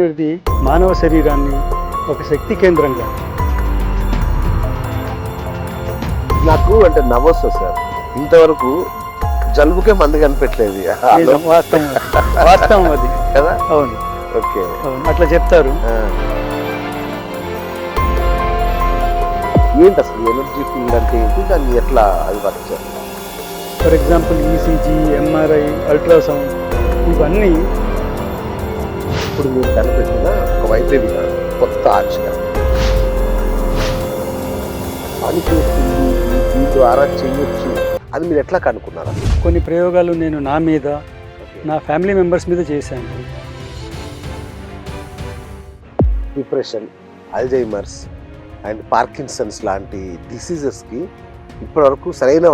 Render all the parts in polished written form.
ఇది మానవ శరీరాన్ని ఒక శక్తి కేంద్రంగా. నాకు అంటే నవ్వొస్తుంది సార్, ఇంతవరకు జలుబుకే మందు కనిపెట్టలేదు. వాస్తవం వాస్తవం అది కదా. అవును ఓకే, అవును అట్లా చెప్తారు. ఏంటి అసలు ఎనర్జీ ఫీల్డ్ అంటే ఏంటి, దాన్ని ఎట్లా అది వర్క్ చేస్తారు? For example ECG, MRI, ultrasound ఇవన్నీ ఇప్పుడు మీరు కనిపెట్టిన ఒక వైద్య విధానం, కొత్త ఆవిష్కరణ పని చేస్తుంది, దీని ద్వారా చేయొచ్చు అది మీరు ఎట్లా కనుక్కున్నారా? కొన్ని ప్రయోగాలు నేను నా మీద, నా ఫ్యామిలీ మెంబర్స్ మీద చేశాను. డిప్రెషన్, అల్జైమర్స్ అండ్ పార్కిన్సన్స్ లాంటి డిసీజెస్కి ఇప్పటివరకు సరైన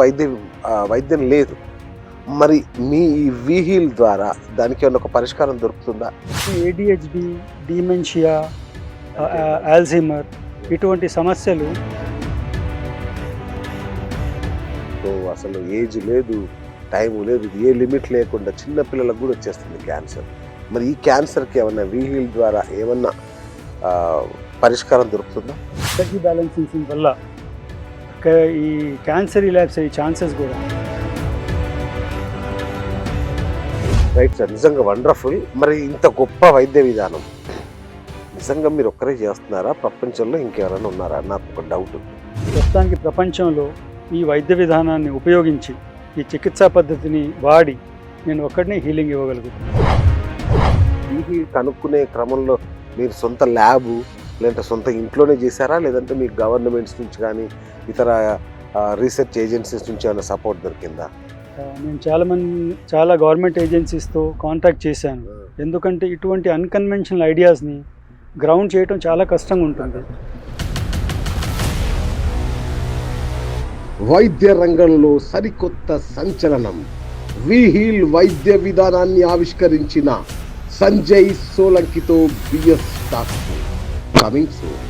వైద్యం లేదు. మరి మీ ఈ వీహీల్ ద్వారా దానికి ఏమైనా ఒక పరిష్కారం దొరుకుతుందా? ఏడిహెచ్డి, డిమెన్షియా, ఆల్జైమర్ ఇటువంటి సమస్యలు అసలు ఏజ్ లేదు, టైం లేదు, ఏ లిమిట్ లేకుండా చిన్న పిల్లలకు కూడా వచ్చేస్తుంది క్యాన్సర్. మరి ఈ క్యాన్సర్కి ఏమన్నా వీహీల్ ద్వారా ఏమన్నా పరిష్కారం దొరుకుతుందా? ఎనర్జీ బ్యాలెన్సింగ్ వల్ల ఈ క్యాన్సర్ రిలాప్స్ అయ్యే ఛాన్సెస్ కూడా. రైట్ సార్, నిజంగా వండర్ఫుల్. మరి ఇంత గొప్ప వైద్య విధానం నిజంగా మీరు ఒక్కరే చేస్తున్నారా, ప్రపంచంలో ఇంకెవరైనా ఉన్నారా? నాకు ఒక డౌట్ ఉంది. ప్రస్తుతానికి ప్రపంచంలో ఈ వైద్య విధానాన్ని ఉపయోగించి, ఈ చికిత్సా పద్ధతిని వాడి నేను ఒక్కడినే హీలింగ్ ఇవ్వగలుగుతాను. ఇది కనుక్కునే క్రమంలో మీరు సొంత ల్యాబు లేదంటే సొంత ఇంట్లోనే చేశారా, లేదంటే మీకు గవర్నమెంట్స్ నుంచి కానీ ఇతర రీసెర్చ్ ఏజెన్సీస్ నుంచి ఏమైనా సపోర్ట్ దొరికిందా? నేను చాలా గవర్నమెంట్ ఏజెన్సీస్తో కాంటాక్ట్ చేశాను. ఎందుకంటే ఇటువంటి అన్కన్వెన్షనల్ ఐడియాస్ని గ్రౌండ్ చేయడం చాలా కష్టంగా ఉంటుంది. వైద్య రంగంలో సరికొత్త సంచలనం, వీహీల్ వైద్య విధానాన్ని ఆవిష్కరించిన సంజయ్ సోలంకితో బిఎస్ టాక్స్ కమింగ్ సూన్.